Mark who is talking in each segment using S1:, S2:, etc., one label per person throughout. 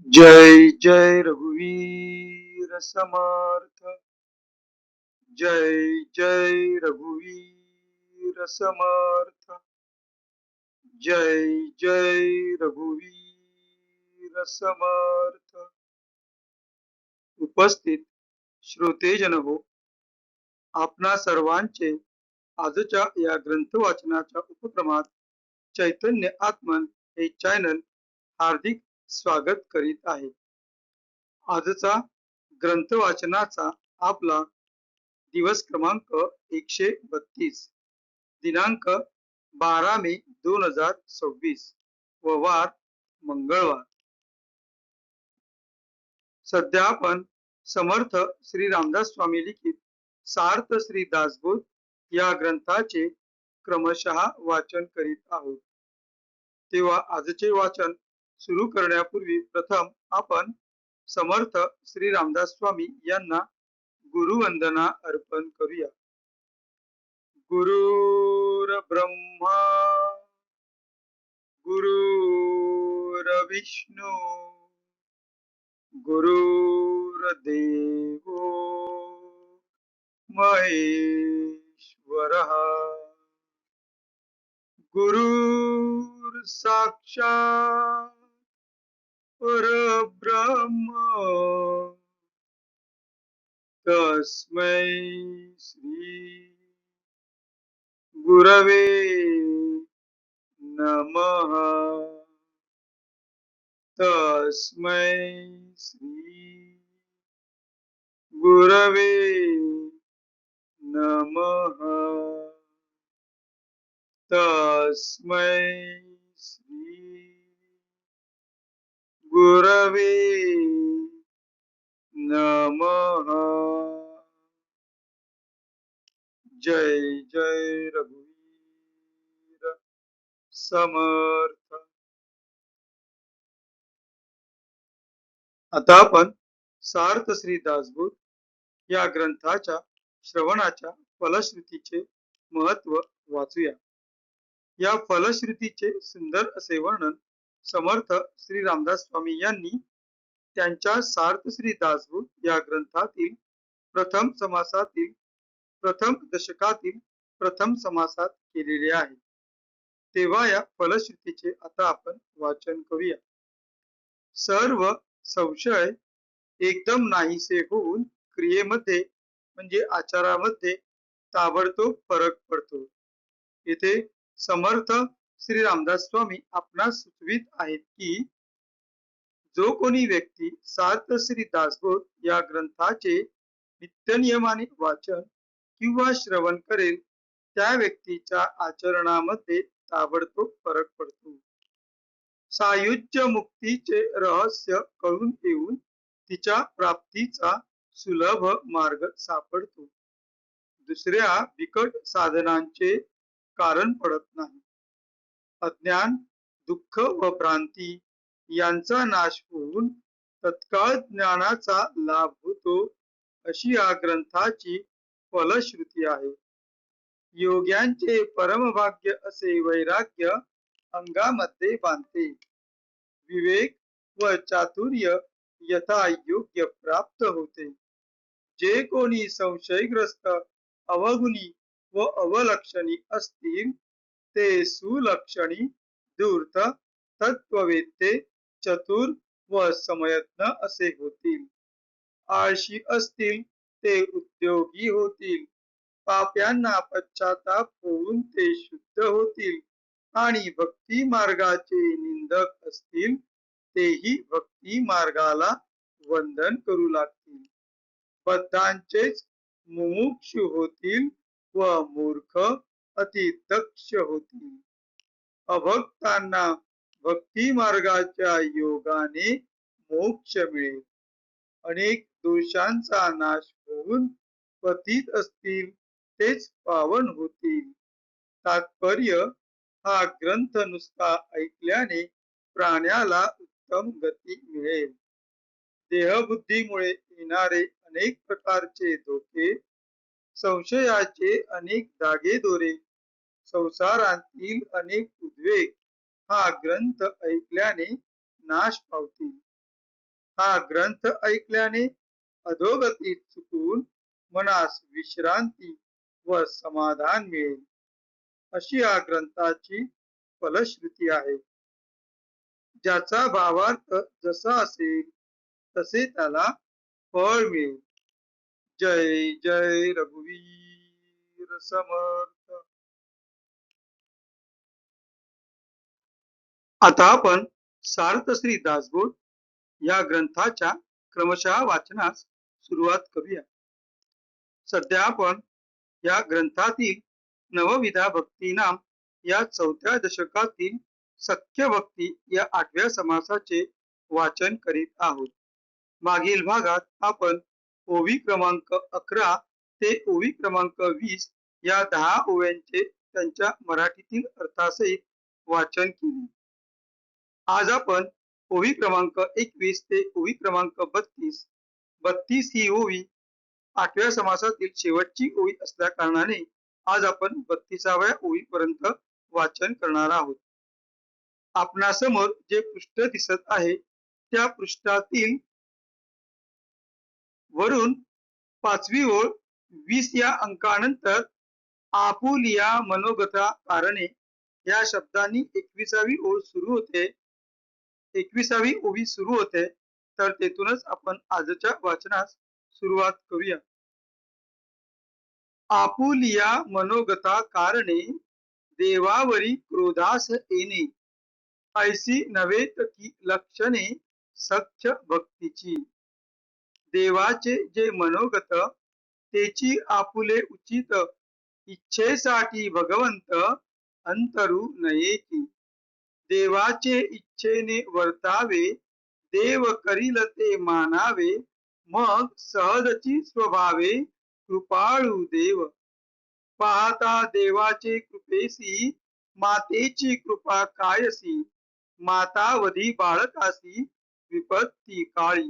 S1: जय जय रघुवीर समर्थ। जय जय रघुवीर समर्थ। जय जय रघुवीर समर्थ। उपस्थित श्रोतेजन हो, आपणा सर्वांचे आजच्या या ग्रंथ वाचनाच्या उपक्रमात चैतन्य आत्मन हे चॅनल हार्दिक स्वागत करीत आहे। आजचा ग्रंथ वाचनाचा आपला दिवस क्रमांक 132, दिनांक 12 मे 2026 व वार मंगळवार। सध्या आपण समर्थ श्री रामदास स्वामी लिखित सार्थ श्री दासबोध या ग्रंथाचे क्रमशः वाचन करीत आहोत। तेव्हा आजचे वाचन सुरू करण्यापूर्वी प्रथम आपण समर्थ श्री रामदास स्वामी यांना गुरुवंदना अर्पण करूया। गुरुर ब्रह्मा गुरुर्विष्णू गुरुर्देवो महेश्वरः गुरुर साक्षात परब्रह्म तस्मै श्री गुरवे नमः। तस्मै श्री गुरवे नमः। तस्मै श्री गुरवे नमः। जय जय रघुवीर समर्थ। आता आपण सार्थ श्री दासबोध या ग्रंथाच्या श्रवणाच्या फलश्रुतीचे महत्व वाचूया। या फलश्रुतीचे सुंदर असे वर्णन समर्थ श्री रामदास स्वामी यांनी त्यांच्या सार्थ श्री दासबोध या ग्रंथातील प्रथम समासातील प्रथम दशकातील प्रथम समासात केलेले आहे। तेव्हा या फलश्रुतीचे आता आपण वाचन करूया। सर्व संशय एकदम नाहीसे होऊन क्रियेमध्ये म्हणजे आचारामध्ये ताबडतोब फरक पडतो। इथे समर्थ श्री रामदास स्वामी आपणास सुचवित आहेत की जो कोणी व्यक्ती सार्थ श्री दासबोध या ग्रंथाचे नित्यनियमाने वाचन किंवा श्रवण करेल त्या व्यक्तीच्या आचरणामध्ये ताबडतोब फरक पडतो। सायुज्य मुक्तीचे रहस्य कळून येऊन तिच्या प्राप्तीचा सुलभ मार्ग सापडतो। दुसऱ्या बिकट साधनांचे कारण पडत नाही। अज्ञान, दुःख व भ्रांती यांचा नाश होऊन तत्काळ ज्ञानाचा लाभ होतो, अशी या ग्रंथाची फलश्रुती आहे। योग्यांचे परमभाग्य असे वैराग्य अंगामध्ये बांधते। विवेक व चातुर्य यथा योग्य प्राप्त होते। जे कोणी संशयग्रस्त, अवगुणी व अवलक्षणी असतील ते सुलक्षणी, धूर्त, तत्ववेत्ते, चतुर व समयज्ञ असे होतील। आळशी असतील ते उद्योगी होतील। पाप्यांना पश्चाताप होऊन ते शुद्ध होतील आणि भक्ती मार्गाचे निंदक असतील तेही भक्ती मार्गाला वंदन करू लागतील। बद्धांचेच मुमुक्षु होतील व मूर्ख अति दक्ष होतील। अभक्तांना भक्ती मार्गाच्या योगाने मोक्ष मिळेल। अनेक दोषांचा नाश होऊन पतित असतील तेच पावन होतील। तात्पर्य, हा ग्रंथ नुसता ऐकल्याने प्राण्याला उत्तम गती मिळेल। देहबुद्धीमुळे येणारे अनेक प्रकारचे धोके, संशयाचे अनेक धागेदोरे, संसारातील अनेक उद्वेग हा ग्रंथ ऐकल्याने नाश पावतील। हा ग्रंथ ऐकल्याने अधोगतीत चुकून मनास विश्रांती व समाधान मिळेल, अशी या ग्रंथाची फलश्रुती आहे. ज्याचा भावार्थ जसा असेल तसे त्याला फळ मिळेल. जय जय रघुवीर समर्थ. आता आपण सार्थ श्री दासबोध या ग्रंथाच्या क्रमशः वाचनास सुरुवात करूया. सध्या आपण या ग्रंथातील नवविधा भक्तिनाम या 4थ्या दशकातील सख्य भक्ती या 8व्या समासाचे वाचन करीत आहोत. मागील भागात आपण ओवी क्रमांक 11 ते ओवी क्रमांक 20 या 10 ओव्यांचे त्यांच्या मराठीतील अर्थासहित वाचन केले. आज आपण ओवी क्रमांक 21 ते ओवी क्रमांक 32 ही ओवी 8व्या समासातील शेवटची ओवी असल्या कारणाने आज आपण 32व्या ओवीपर्यंत वाचन करणार आहोत. आपणासमोर जे पृष्ठ दिसत आहे त्या पृष्ठातील वरून 5वी ओळ 20 या अंकानंतर आपुलिया मनोगता कारणे या शब्दांनी 21वी ओळ सुरू होते, 21वी ओवी सुरू होते. तर तेथूनच आपण आजच्या वाचनास सुरुवात करूया. आपुलिया मनोगता कारणे देवावरी क्रोधास येणे, ऐसी नव्हेत की लक्षणे सख्य भक्तीची. देवाचे जे मनोगत तेची आपुले उचित, इच्छेसाठी भगवंत अंतरू नये की. देवाचे इच्छेने वर्तावे, देव करील ते मानावे, मग सहजची स्वभावे कृपाळू देव. पाहता देवाचे कृपेसी, मातेची कृपा कायसी, मातावधी बाळकासी विपत्ती काळी.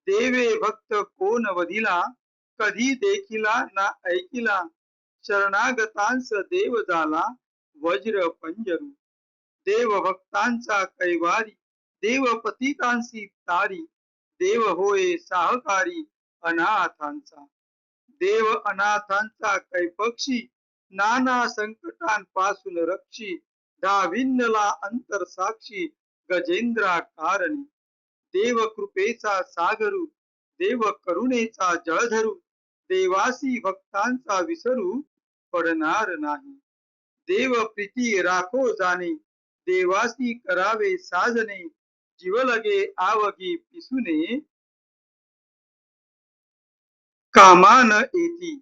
S1: देवे भक्त कोण वधिला, कधी देखिला ना ऐकिला, शरणागतांस देव झाला वज्र पंजरू. देव भक्तांचा कैवारी, देव पतितांसी तारी, देव होय साहकारी अनाथांचा. देव अनाथांचा कैपक्षी, नाना संकटांपासून रक्षी, धाविन्नला अंतर साक्षी गजेंद्रा कारणी. देव कृपेचा सागरू, देव करुणेचा जळधरू, देवासी भक्तांचा विसरू पडणार नाही. देव प्रीती राखो जाणे, देवासी करावे साजने, जीव लगे आवगी पिसुने कामान येती.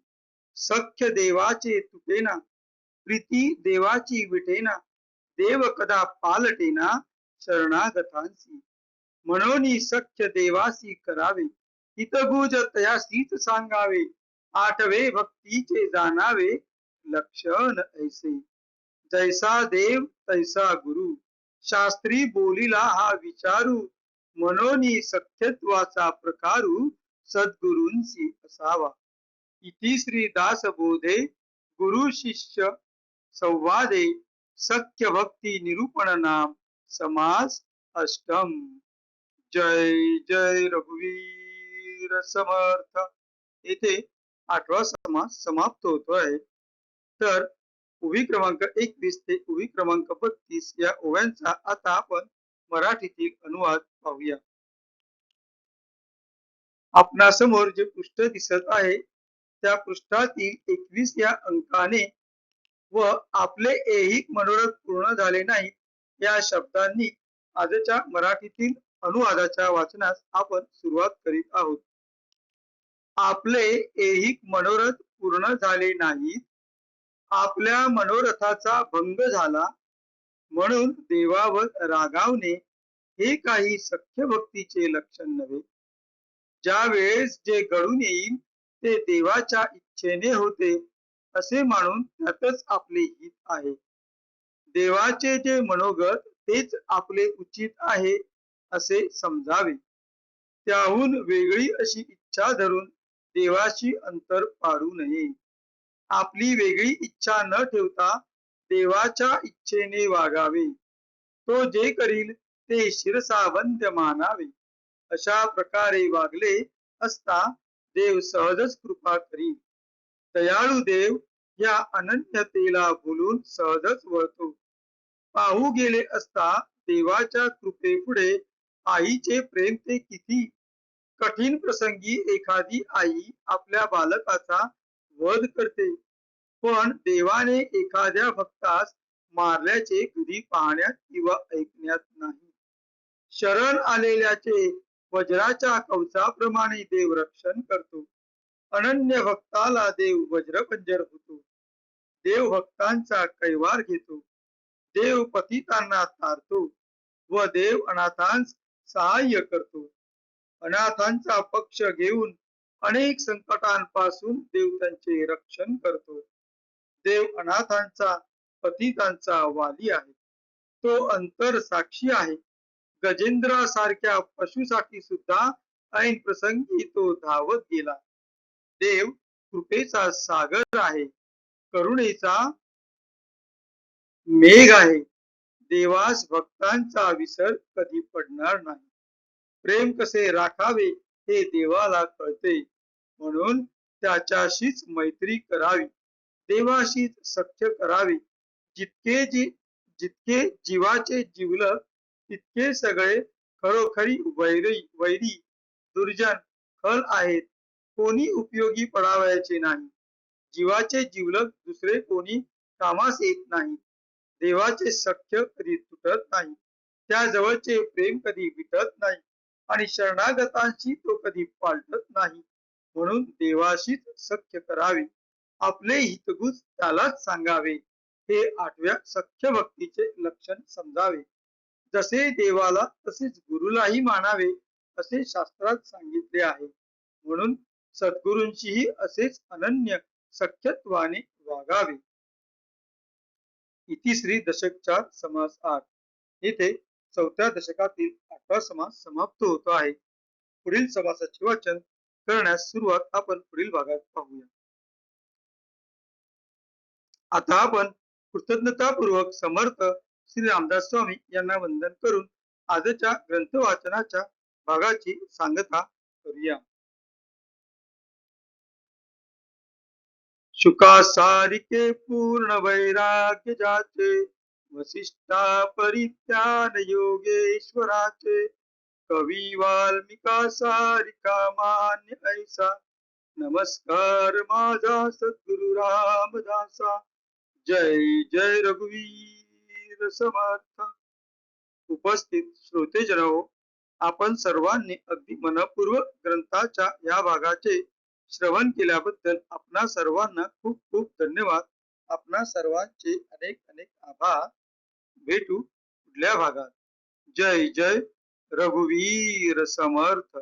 S1: सख्य देवाचे तुटेना, प्रीती देवाची विटेना, देव कदा पालटेना शरणागतांसी. म्हणून सख्य देवासी करावे, हितगुज तयासीच सांगावे, आठवे भक्तीचे जाणावे लक्षण ऐसे. जैसा देव तैसा गुरु, शास्त्री बोलिला हा विचारू, म्हणून सख्यत्वाचा प्रकारू सद्गुरूंसी असावा. इति श्री दासबोधे गुरु शिष्य संवादे सख्य भक्ती निरूपण नाम समास अष्टम. जय जय रघुवीर समर्थ. येथे 8वा समास समाप्त होतोय. तर ओवी क्रमांक 21 ते ओवी क्रमांक 32 या ओव्यांचा आता आपण मराठीतील अनुवाद पाहूया. आपणासमोर जे पृष्ठ दिसत आहे त्या पृष्ठातील 21 या अंकाने व आपले ऐहिक मनोरथ पूर्ण झाले नाही या शब्दांनी आजच्या मराठीतील अनुवादाच्या वाचनास आपण सुरुवात करीत आहोत. आपले ऐहिक मनोरथ पूर्ण झाले नाहीत, आपल्या मनोरथाचा भंग झाला म्हणून देवावर रागावणे हे काही सख्य भक्तीचे लक्षण नव्हे. ज्या वेळेस जे घडून येईल ते देवाच्या इच्छेने होते असे मानून त्यातच आपले हित आहे. देवाचे जे मनोगत तेच आपले उचित आहे असे समजावे. त्याहून वेगळी अशी इच्छा धरून देवाशी अंतर पाडू नये. आपली वेगळी इच्छा न ठेवता देवाच्या इच्छेने वागावे. तो जे करील ते शिरसावंद्य मानावे. अशा प्रकारे वागले असता देव सहजच कृपा करी. दयाळू देव या अनन्यतेला भुलून सहजच वळतो. पाहू गेले असता देवाच्या कृपेपुढे आईचे प्रेम ते किती. कठीण प्रसंगी एखादी आई आपल्या बालकाचा वध करते, पण देवाने एखाद्या भक्तास मारल्याचे कधी पाहण्यात किंवा ऐकण्यात नाही. शरण आलेल्याचे वज्राच्या कवचाप्रमाणे देव रक्षण करतो. अनन्य भक्ताला देव वज्रपंजर होतो. देव भक्तांचा कैवार घेतो. देव पतितांना तारतो व देव अनाथांस सहाय्य करतो. अनाथांचा पक्ष घेऊन अनेक संकटांपासून देव त्यांचे रक्षण करतो. देव अनाथांचा पतितांचा वाली आहे. तो अंतर साक्षी आहे. गजेंद्रासारख्या पशुसाठी सुद्धा ऐन प्रसंगी तो धावत गेला. देव कृपेचा सागर आहे. करुणेचा मेघ आहे. देवास भक्तांचा विसर कधी पडणार नाही. प्रेम कसे राखावे हे देवाला कळते, म्हणून त्याच्याशीच मैत्री करावी, देवाशीच सख्य करावे. जितके जीवाचे जिवलग तितके सगळे खरोखरी वैरी दुर्जन खल आहेत. कोणी उपयोगी पडावयाचे नाही. जीवाचे जिवलग दुसरे कोणी कामास येत नाही. देवाचे सख्य कधी तुटत नाही. त्या जवळचे प्रेम कधी विटत नाही आणि शरणागतांशी तो कधी पालटत नाही. म्हणून देवाशीच सख्य करावे, आपले हितगुज त्यालाच सांगावे, हे 8व्या सख्य भक्तीचे लक्षण समजावे. जसे देवाला तसेच गुरुलाही मानावे असे शास्त्रात सांगितले आहे. म्हणून सद्गुरूंशीही असेच अनन्य सख्यत्वाने वागावे. इति श्री दशक 4 समास 8. येथे 4थ्या दशकातील 8वा समास समाप्त होतो आहे. पुढील समासाचे वाचन करण्यास सुरुवात आपण पुढील भागात पाहूया. आता आपण कृतज्ञतापूर्वक समर्थ श्री रामदास स्वामी यांना वंदन करून आजच्या ग्रंथ वाचनाच्या भागाची सांगता करूया. शुकासारिके पूर्ण वैराग्य जाचे, वसिष्ठा परित्यान योगेश्वराचे, कवी वाल्मिका सारिका मान्य ऐसा, नमस्कार माझा सद्गुरु रामदासा. जय जय रघुवीर समर्थ. उपस्थित श्रोतेजनो, आपण सर्वांनी अगदी मनपूर्वक ग्रंथाच्या या भागाचे श्रवण केल्याबद्दल आपणा सर्वांना खूप खूप धन्यवाद. आपणा सर्वांचे अनेक अनेक आभार. भेटू पुढल्या भागात. जय जय रघुवीर समर्थ.